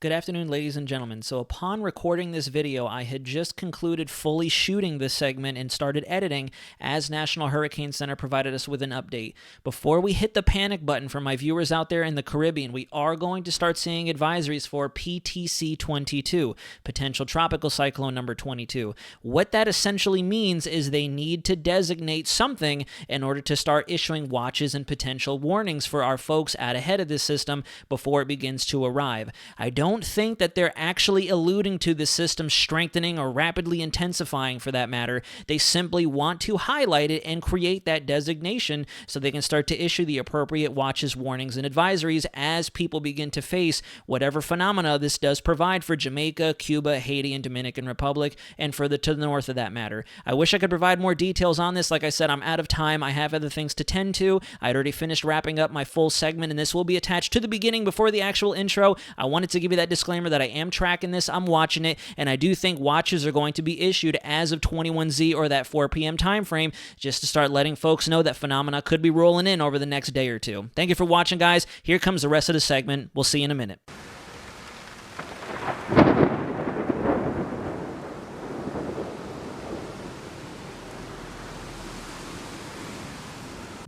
Good afternoon, ladies and gentlemen. So upon recording this video, I had just concluded fully shooting this segment and started editing as National Hurricane Center provided us with an update. Before we hit the panic button for my viewers out there in the Caribbean, we are going to start seeing advisories for PTC 22, potential tropical cyclone number 22. What that essentially means is they need to designate something in order to start issuing watches and potential warnings for our folks out ahead of this system before it begins to arrive. I don't think that they're actually alluding to the system strengthening or rapidly intensifying for that matter. They simply want to highlight it and create that designation so they can start to issue the appropriate watches, warnings, and advisories as people begin to face whatever phenomena this does provide for Jamaica, Cuba, Haiti, and Dominican Republic, and further to the north of that matter. I wish I could provide more details on this. Like I said, I'm out of time. I have other things to tend to. I'd already finished wrapping up my full segment, and this will be attached to the beginning before the actual intro. I wanted to give you that disclaimer that I am tracking this, I'm watching it, and I do think watches are going to be issued as of 21Z or that 4 p.m. time frame, just to start letting folks know that phenomena could be rolling in over the next day or two. Thank you for watching, guys. Here comes the rest of the segment. We'll see you in a minute.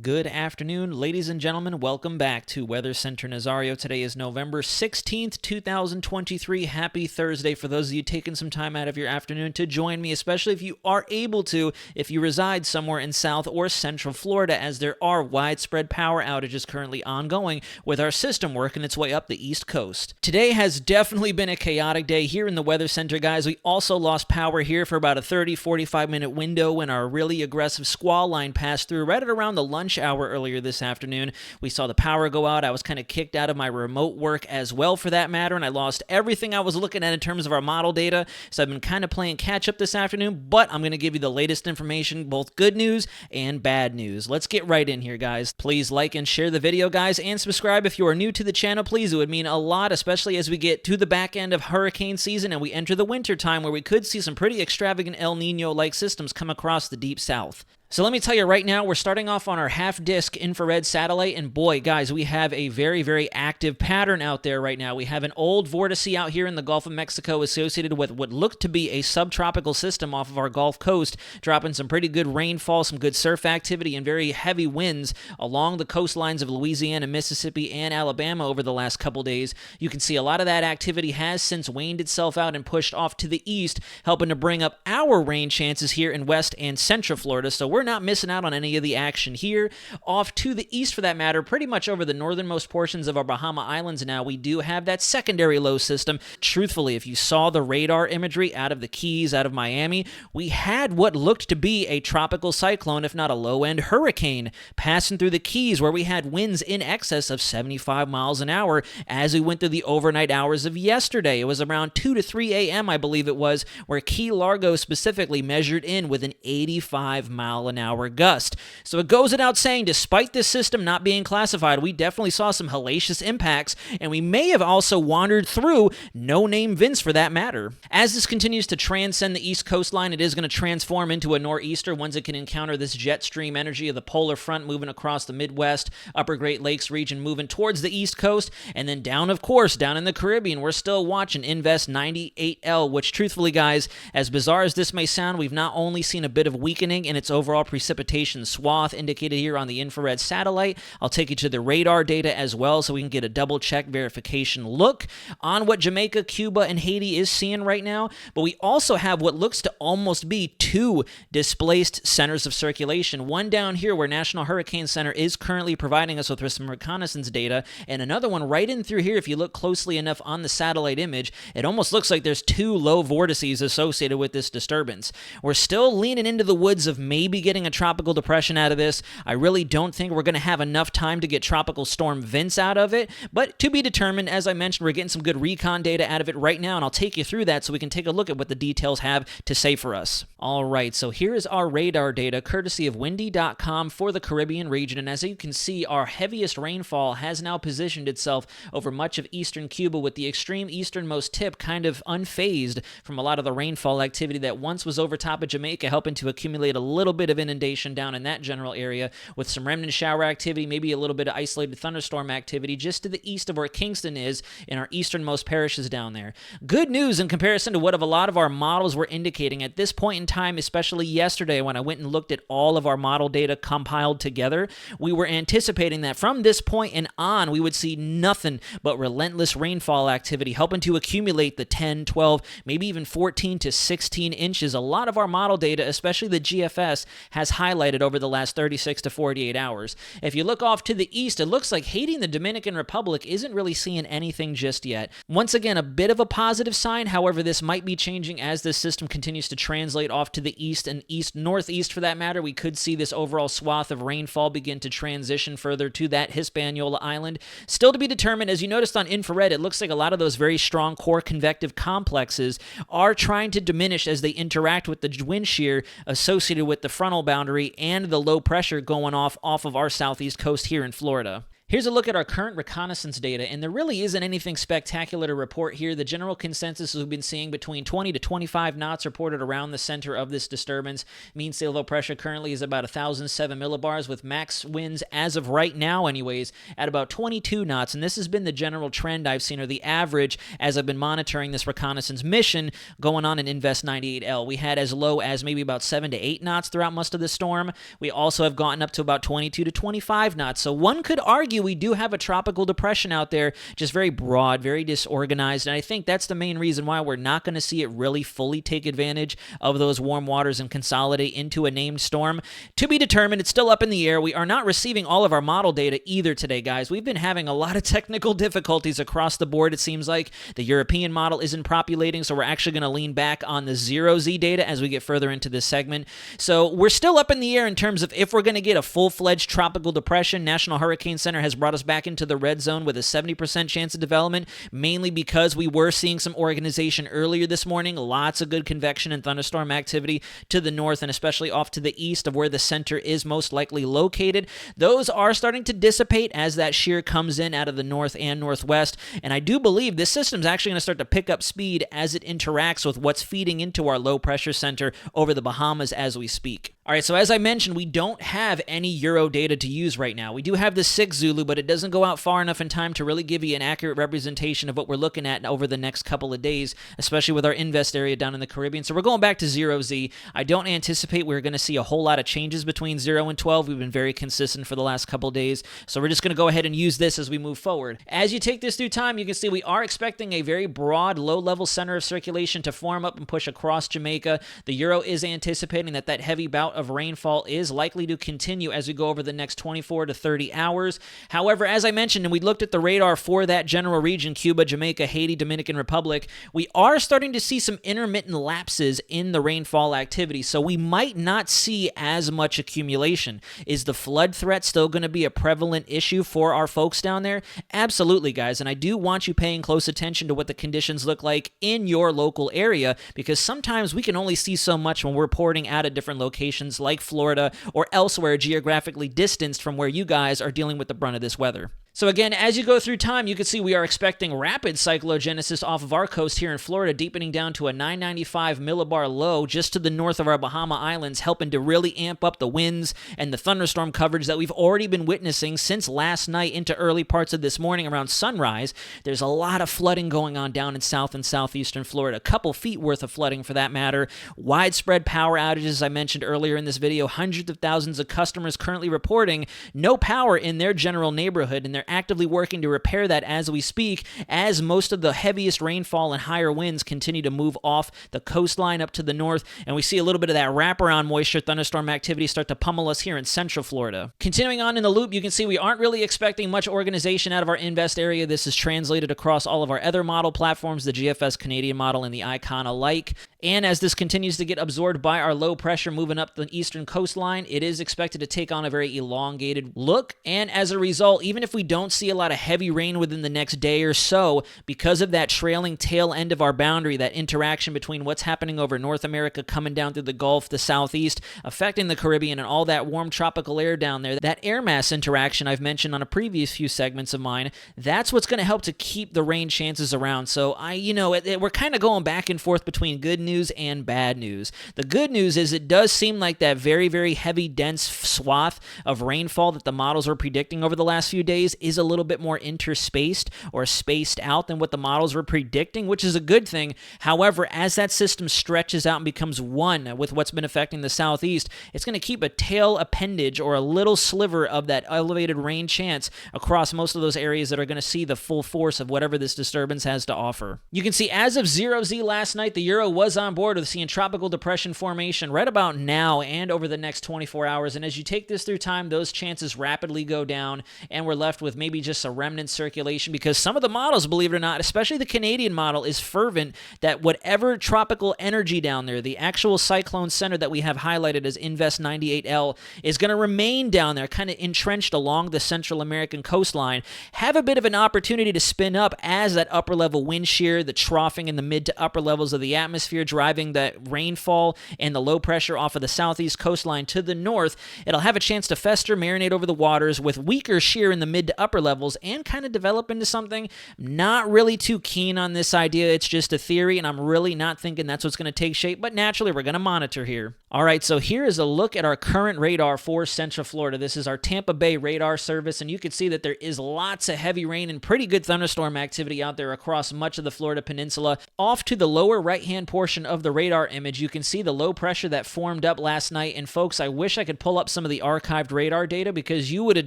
Good afternoon, ladies and gentlemen. Welcome back to Weather Center Nazario. Today is November 16th, 2023. Happy Thursday for those of you taking some time out of your afternoon to join me, especially if you are able to, if you reside somewhere in South or Central Florida, as there are widespread power outages currently ongoing with our system working its way up the East Coast. Today has definitely been a chaotic day here in the Weather Center, guys. We also lost power here for about a 30-45 minute window when our really aggressive squall line passed through right at around the lunch hour earlier this afternoon. We saw the power go out. I was kind of kicked out of my remote work as well for that matter, and I lost everything I was looking at in terms of our model data, so I've been kind of playing catch up this afternoon, but I'm going to give you the latest information, both good news and bad news. Let's get right in here, guys. Please like and share the video, guys, and subscribe if you are new to the channel, please. It would mean a lot, especially as we get to the back end of hurricane season and we enter the winter time where we could see some pretty extravagant El Nino-like systems come across the deep south. So let me tell you right now, we're starting off on our half-disc infrared satellite, and boy, guys, we have a very, very active pattern out there right now. We have an old vortice out here in the Gulf of Mexico associated with what looked to be a subtropical system off of our Gulf Coast, dropping some pretty good rainfall, some good surf activity, and very heavy winds along the coastlines of Louisiana, Mississippi, and Alabama over the last couple days. You can see a lot of that activity has since waned itself out and pushed off to the east, helping to bring up our rain chances here in West and Central Florida, so we're not missing out on any of the action here. Off to the east, for that matter, pretty much over the northernmost portions of our Bahama Islands now, we do have that secondary low system. Truthfully, if you saw the radar imagery out of the Keys, out of Miami, we had what looked to be a tropical cyclone, if not a low-end hurricane, passing through the Keys, where we had winds in excess of 75 miles an hour as we went through the overnight hours of yesterday. It was around 2 to 3 a.m., I believe it was, where Key Largo specifically measured in with an 85-mile-an-hour gust. So it goes without saying, despite this system not being classified, we definitely saw some hellacious impacts, and we may have also wandered through no-name vents for that matter. As this continues to transcend the east coastline, it is going to transform into a nor'easter once it can encounter this jet stream energy of the polar front moving across the Midwest, upper Great Lakes region moving towards the east coast, and then down, of course, down in the Caribbean, we're still watching Invest 98L, which truthfully, guys, as bizarre as this may sound, we've not only seen a bit of weakening in its overall precipitation swath indicated here on the infrared satellite. I'll take you to the radar data as well so we can get a double-check verification look on what Jamaica, Cuba, and Haiti is seeing right now. But we also have what looks to almost be two displaced centers of circulation. One down here where National Hurricane Center is currently providing us with some reconnaissance data, and another one right in through here. If you look closely enough on the satellite image, it almost looks like there's two low vortices associated with this disturbance. We're still leaning into the woods of maybe getting a tropical depression out of this. I really don't think we're going to have enough time to get tropical storm vents out of it, but to be determined. As I mentioned, we're getting some good recon data out of it right now, and I'll take you through that so we can take a look at what the details have to say for us. All right, so here is our radar data courtesy of windy.com for the Caribbean region, and as you can see, our heaviest rainfall has now positioned itself over much of eastern Cuba, with the extreme easternmost tip kind of unfazed from a lot of the rainfall activity that once was over top of Jamaica, helping to accumulate a little bit of inundation down in that general area, with some remnant shower activity, maybe a little bit of isolated thunderstorm activity just to the east of where Kingston is in our easternmost parishes down there. Good news in comparison to what a lot of our models were indicating at this point in time, especially yesterday when I went and looked at all of our model data compiled together. We were anticipating that from this point and on, we would see nothing but relentless rainfall activity, helping to accumulate the 10, 12, maybe even 14 to 16 inches. A lot of our model data, especially the GFS, has highlighted over the last 36 to 48 hours. If you look off to the east, it looks like Haiti and the Dominican Republic isn't really seeing anything just yet. Once again, a bit of a positive sign. However, this might be changing as this system continues to translate off to the east and east-northeast for that matter. We could see this overall swath of rainfall begin to transition further to that Hispaniola island. Still to be determined. As you noticed on infrared, it looks like a lot of those very strong core convective complexes are trying to diminish as they interact with the wind shear associated with the frontal boundary and the low pressure going off of our southeast coast here in Florida. Here's a look at our current reconnaissance data, and there really isn't anything spectacular to report here. The general consensus we've been seeing between 20 to 25 knots reported around the center of this disturbance. Mean sea level pressure currently is about 1,007 millibars, with max winds as of right now anyways at about 22 knots, and this has been the general trend I've seen, or the average, as I've been monitoring this reconnaissance mission going on in Invest 98L. We had as low as maybe about 7 to 8 knots throughout most of the storm. We also have gotten up to about 22 to 25 knots, so one could argue we do have a tropical depression out there, just very broad, very disorganized, and I think that's the main reason why we're not going to see it really fully take advantage of those warm waters and consolidate into a named storm. To be determined. It's still up in the air. We are not receiving all of our model data either today, guys. We've been having a lot of technical difficulties across the board, it seems like. The European model isn't populating, so we're actually going to lean back on the 0Z data as we get further into this segment. So we're still up in the air in terms of if we're going to get a full-fledged tropical depression. National Hurricane Center has brought us back into the red zone with a 70% chance of development, mainly because we were seeing some organization earlier this morning. Lots of good convection and thunderstorm activity to the north and especially off to the east of where the center is most likely located. Those are starting to dissipate as that shear comes in out of the north and northwest, and I do believe this system's actually going to start to pick up speed as it interacts with what's feeding into our low pressure center over the Bahamas as we speak. All right, so as I mentioned, we don't have any Euro data to use right now. We do have the 6 Zulu, but it doesn't go out far enough in time to really give you an accurate representation of what we're looking at over the next couple of days, especially with our invest area down in the Caribbean. So we're going back to 0Z. I don't anticipate we're going to see a whole lot of changes between 0 and 12. We've been very consistent for the last couple of days, so we're just going to go ahead and use this as we move forward. As you take this through time, you can see we are expecting a very broad, low-level center of circulation to form up and push across Jamaica. The Euro is anticipating that heavy bout of rainfall is likely to continue as we go over the next 24 to 30 hours. However, as I mentioned, and we looked at the radar for that general region, Cuba, Jamaica, Haiti, Dominican Republic, we are starting to see some intermittent lapses in the rainfall activity, so we might not see as much accumulation. Is the flood threat still going to be a prevalent issue for our folks down there? Absolutely, guys, and I do want you paying close attention to what the conditions look like in your local area, because sometimes we can only see so much when we're reporting out at different locations like Florida or elsewhere geographically distanced from where you guys are dealing with the brunt of this weather. So again, as you go through time, you can see we are expecting rapid cyclogenesis off of our coast here in Florida, deepening down to a 995 millibar low just to the north of our Bahama Islands, helping to really amp up the winds and the thunderstorm coverage that we've already been witnessing since last night into early parts of this morning around sunrise. There's a lot of flooding going on down in south and southeastern Florida, a couple feet worth of flooding for that matter. Widespread power outages, as I mentioned earlier in this video. Hundreds of thousands of customers currently reporting no power in their general neighborhood, and they're actively working to repair that as we speak, as most of the heaviest rainfall and higher winds continue to move off the coastline up to the north, and we see a little bit of that wraparound moisture thunderstorm activity start to pummel us here in central Florida. Continuing on in the loop, you can see we aren't really expecting much organization out of our invest area. This is translated across all of our other model platforms, the GFS Canadian model and the Icon alike. And as this continues to get absorbed by our low pressure moving up the eastern coastline, it is expected to take on a very elongated look, and as a result, even if we don't see a lot of heavy rain within the next day or so because of that trailing tail end of our boundary, that interaction between what's happening over North America coming down through the Gulf, the southeast, affecting the Caribbean and all that warm tropical air down there. That air mass interaction I've mentioned on a previous few segments of mine, that's what's going to help to keep the rain chances around. So we're kind of going back and forth between good news and bad news. The good news is it does seem like that very, very heavy, dense swath of rainfall that the models were predicting over the last few days is a little bit more interspaced or spaced out than what the models were predicting, which is a good thing. However, as that system stretches out and becomes one with what's been affecting the southeast, it's going to keep a tail appendage or a little sliver of that elevated rain chance across most of those areas that are going to see the full force of whatever this disturbance has to offer. You can see as of 0Z last night, the Euro was on board with seeing tropical depression formation right about now and over the next 24 hours. And as you take this through time, those chances rapidly go down, and we're left with maybe just a remnant circulation because some of the models, believe it or not, especially the Canadian model, is fervent that whatever tropical energy down there, the actual cyclone center that we have highlighted as Invest 98L, is going to remain down there, kind of entrenched along the Central American coastline, have a bit of an opportunity to spin up as that upper level wind shear, the troughing in the mid to upper levels of the atmosphere, driving that rainfall and the low pressure off of the southeast coastline to the north. It'll have a chance to fester, marinate over the waters with weaker shear in the mid to upper levels and kind of develop into something. Not really too keen on this idea. It's just a theory, and I'm really not thinking that's what's going to take shape, but naturally we're going to monitor here. All right, so here is a look at our current radar for Central Florida. This is our Tampa Bay radar service, and you can see that there is lots of heavy rain and pretty good thunderstorm activity out there across much of the Florida Peninsula. Off to the lower right-hand portion of the radar image, you can see the low pressure that formed up last night. And folks, I wish I could pull up some of the archived radar data because you would have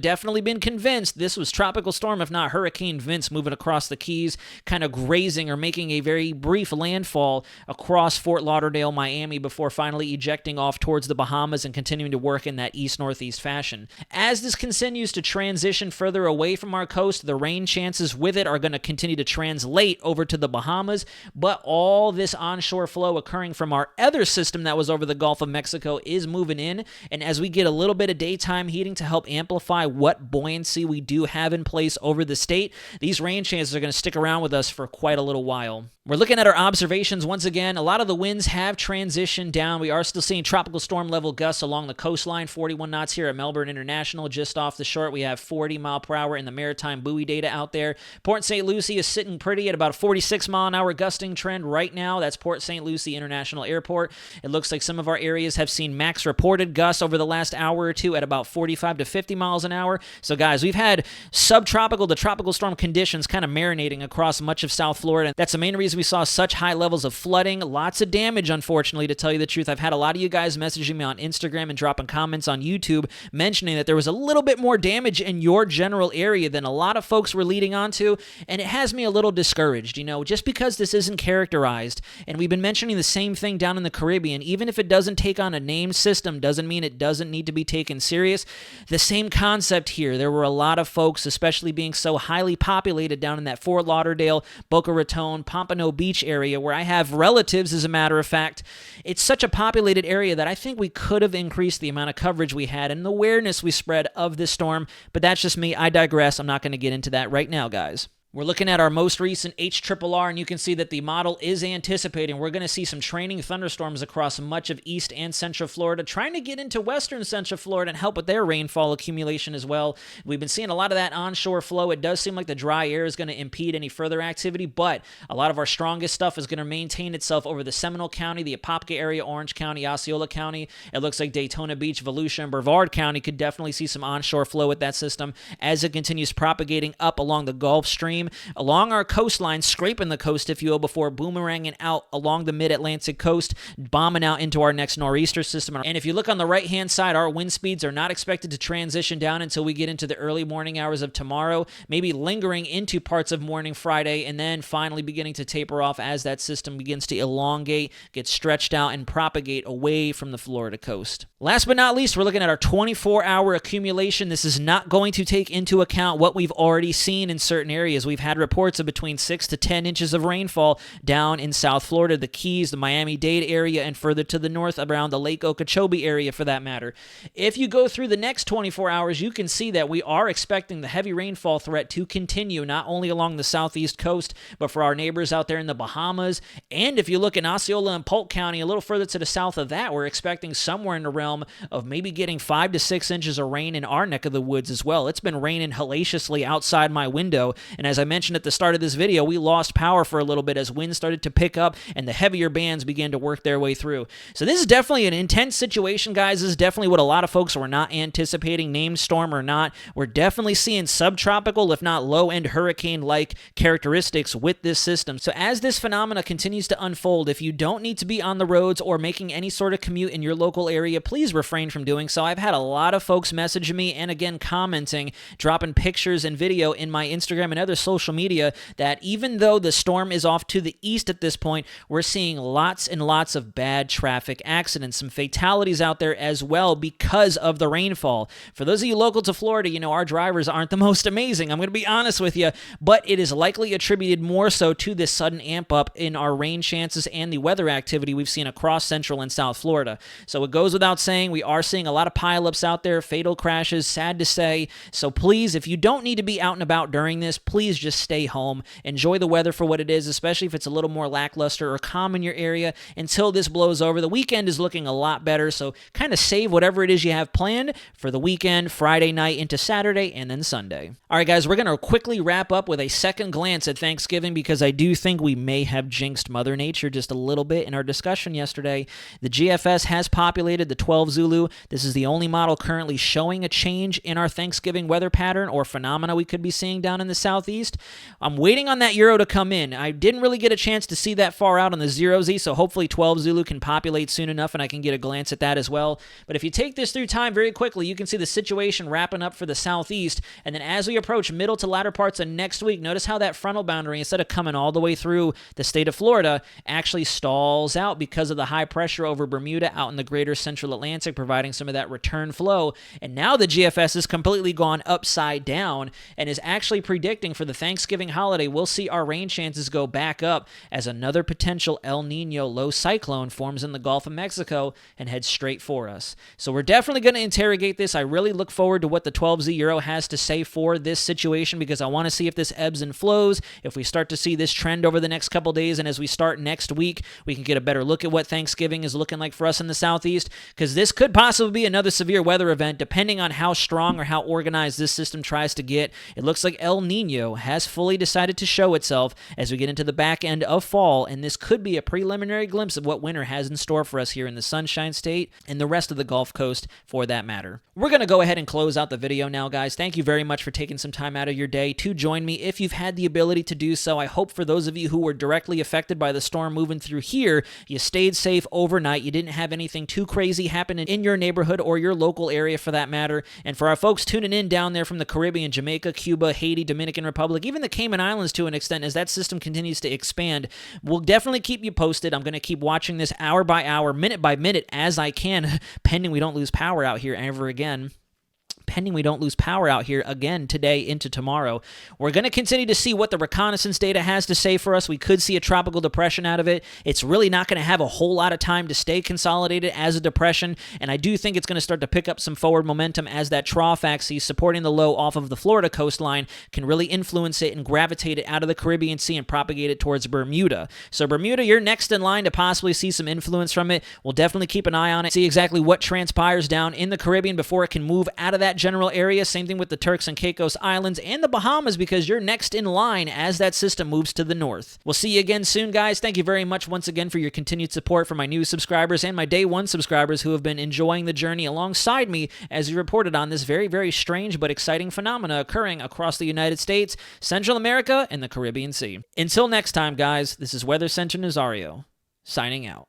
definitely been convinced this was Tropical Storm, if not Hurricane Vince, moving across the Keys, kind of grazing or making a very brief landfall across Fort Lauderdale, Miami, before finally ejecting off towards the Bahamas and continuing to work in that east-northeast fashion. As this continues to transition further away from our coast, the rain chances with it are going to continue to translate over to the Bahamas, but all this onshore flow occurring from our other system that was over the Gulf of Mexico is moving in, and as we get a little bit of daytime heating to help amplify what buoyancy we do have in place over the state, these rain chances are going to stick around with us for quite a little while. We're looking at our observations once again. A lot of the winds have transitioned down. We are still seeing tropical storm level gusts along the coastline, 41 knots here at Melbourne International. Just off the shore, we have 40 mile per hour in the maritime buoy data out there. Port St. Lucie is sitting pretty at about a 46 mile an hour gusting trend right now. That's Port St. Lucie International Airport. It looks like some of our areas have seen max reported gusts over the last hour or two at about 45 to 50 miles an hour. So guys, we've had subtropical to tropical storm conditions kind of marinating across much of South Florida. That's the main reason we saw such high levels of flooding, lots of damage, unfortunately, to tell you the truth. I've had a lot of you guys messaging me on Instagram and dropping comments on YouTube mentioning that there was a little bit more damage in your general area than a lot of folks were leading on to, and it has me a little discouraged. Just because this isn't characterized, and we've been mentioning the same thing down in the Caribbean, even if it doesn't take on a named system, doesn't mean it doesn't need to be taken serious. The same concept here. There were a lot of folks, especially being so highly populated down in that Fort Lauderdale, Boca Raton, Pompano Beach area, where I have relatives, as a matter of fact. It's such a populated area that I think we could have increased the amount of coverage we had and the awareness we spread of this storm, but that's just me. I digress. I'm not going to get into that right now, guys. We're looking at our most recent HRRR, and you can see that the model is anticipating we're going to see some training thunderstorms across much of East and Central Florida, trying to get into Western Central Florida and help with their rainfall accumulation as well. We've been seeing a lot of that onshore flow. It does seem like the dry air is going to impede any further activity, but a lot of our strongest stuff is going to maintain itself over the Seminole County, the Apopka area, Orange County, Osceola County. It looks like Daytona Beach, Volusia, and Brevard County could definitely see some onshore flow with that system as it continues propagating up along the Gulf Stream, along our coastline, scraping the coast, if you will, before boomeranging out along the mid-Atlantic coast, bombing out into our next nor'easter system. And if you look on the right-hand side, our wind speeds are not expected to transition down until we get into the early morning hours of tomorrow, maybe lingering into parts of morning Friday, and then finally beginning to taper off as that system begins to elongate, get stretched out, and propagate away from the Florida coast. Last but not least, we're looking at our 24-hour accumulation. This is not going to take into account what we've already seen in certain areas. we've had reports of between 6 to 10 inches of rainfall down in South Florida, the Keys, the Miami-Dade area, and further to the north around the Lake Okeechobee area for that matter. If you go through the next 24 hours, you can see that we are expecting the heavy rainfall threat to continue, not only along the southeast coast, but for our neighbors out there in the Bahamas. And if you look in Osceola and Polk County, a little further to the south of that, we're expecting somewhere in the realm of maybe getting 5 to 6 inches of rain in our neck of the woods as well. It's been raining hellaciously outside my window, and as I mentioned at the start of this video, we lost power for a little bit as winds started to pick up and the heavier bands began to work their way through. So this is definitely an intense situation, guys. This is definitely what a lot of folks were not anticipating, named storm or not. We're definitely seeing subtropical, if not low-end hurricane-like characteristics with this system. So as this phenomena continues to unfold, if you don't need to be on the roads or making any sort of commute in your local area, please refrain from doing so. I've had a lot of folks message me and again commenting, dropping pictures and video in my Instagram and other social media that even though the storm is off to the east at this point, we're seeing lots and lots of bad traffic accidents, some fatalities out there as well because of the rainfall. For those of you local to Florida, you know, our drivers aren't the most amazing, I'm going to be honest with you, but it is likely attributed more so to this sudden amp up in our rain chances and the weather activity we've seen across Central and South Florida. So it goes without saying, we are seeing a lot of pileups out there, fatal crashes, sad to say. So please, if you don't need to be out and about during this, please just stay home. Enjoy the weather for what it is, especially if it's a little more lackluster or calm in your area until this blows over. The weekend is looking a lot better, so kind of save whatever it is you have planned for the weekend, Friday night into Saturday, and then Sunday. All right, guys, we're going to quickly wrap up with a second glance at Thanksgiving because I do think we may have jinxed Mother Nature just a little bit in our discussion yesterday. The GFS has populated the 12 Zulu. This is the only model currently showing a change in our Thanksgiving weather pattern or phenomena we could be seeing down in the southeast. I'm waiting on that Euro to come in. I didn't really get a chance to see that far out on the 0Z, so hopefully 12 Zulu can populate soon enough and I can get a glance at that as well. But if you take this through time very quickly, you can see the situation wrapping up for the southeast, and then as we approach middle to latter parts of next week, notice how that frontal boundary, instead of coming all the way through the state of Florida, actually stalls out because of the high pressure over Bermuda out in the greater central Atlantic, providing some of that return flow. And now the GFS has completely gone upside down and is actually predicting for the Thanksgiving holiday, we'll see our rain chances go back up as another potential El Nino low cyclone forms in the Gulf of Mexico and heads straight for us. So we're definitely going to interrogate this. I really look forward to what the 12Z Euro has to say for this situation because I want to see if this ebbs and flows, if we start to see this trend over the next couple days, and as we start next week, we can get a better look at what Thanksgiving is looking like for us in the southeast, because this could possibly be another severe weather event depending on how strong or how organized this system tries to get. It looks like El Nino has fully decided to show itself as we get into the back end of fall, and this could be a preliminary glimpse of what winter has in store for us here in the Sunshine State and the rest of the Gulf Coast for that matter. We're going to go ahead and close out the video now, guys. Thank you very much for taking some time out of your day to join me if you've had the ability to do so. I hope for those of you who were directly affected by the storm moving through here, you stayed safe overnight. You didn't have anything too crazy happen in your neighborhood or your local area for that matter. And for our folks tuning in down there from the Caribbean, Jamaica, Cuba, Haiti, Dominican Republic, even the Cayman Islands to an extent, as that system continues to expand, we'll definitely keep you posted. I'm going to keep watching this hour by hour, minute by minute as I can, pending we don't lose power out here ever again. Pending we don't lose power out here again today into tomorrow. We're going to continue to see what the reconnaissance data has to say for us. We could see a tropical depression out of it. It's really not going to have a whole lot of time to stay consolidated as a depression, and I do think it's going to start to pick up some forward momentum as that trough axis supporting the low off of the Florida coastline can really influence it and gravitate it out of the Caribbean Sea and propagate it towards Bermuda. So Bermuda, you're next in line to possibly see some influence from it. We'll definitely keep an eye on it, see exactly what transpires down in the Caribbean before it can move out of that general area. Same thing with the Turks and Caicos Islands and the Bahamas, because you're next in line as that system moves to the north. We'll see you again soon, guys. Thank you very much once again for your continued support for my new subscribers and my day one subscribers who have been enjoying the journey alongside me as we reported on this very, very strange but exciting phenomena occurring across the United States, Central America, and the Caribbean Sea. Until next time, guys, this is Weather Center Nazario, signing out.